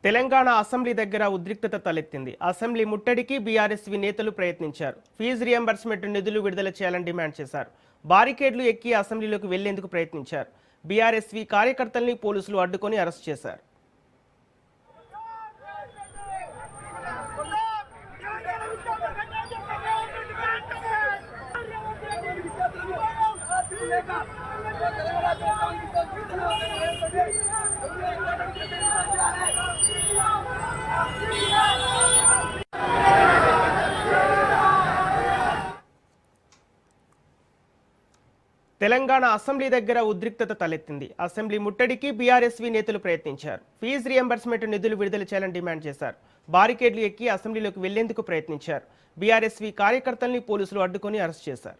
Telangana assembly దగ్గర ఉద్రిక్తత తలెత్తింది. అసెంబ్లీ ముట్టడికి బీఆర్ఎస్వి నేతలు ప్రయత్నించారు. ఫీజు రియంబర్స్మెంట్ నిధులు విడుదల చేయాలని డిమాండ్ చేశారు. బారికేడ్లు ఎక్కి అసెంబ్లీలోకి వెళ్లేందుకు ప్రయత్నించారు. బీఆర్ఎస్వి కార్యకర్తల్ని పోలీసులు అడ్డుకొని అరెస్ట్ చేశారు. తెలంగాణ అసెంబ్లీ దగ్గర ఉద్రిక్తత తలెత్తింది. అసెంబ్లీ ముట్టడికి బీఆర్ఎస్వి నేతలు ప్రయత్నించారు. ఫీజు రియంబర్స్మెంట్ నిధులు విడుదల చేయాలని డిమాండ్ చేశారు. బారికేడ్లు ఎక్కి అసెంబ్లీలోకి వెళ్లేందుకు ప్రయత్నించారు. బీఆర్ఎస్వి కార్యకర్తల్ని పోలీసులు అడ్డుకొని అరెస్ట్ చేశారు.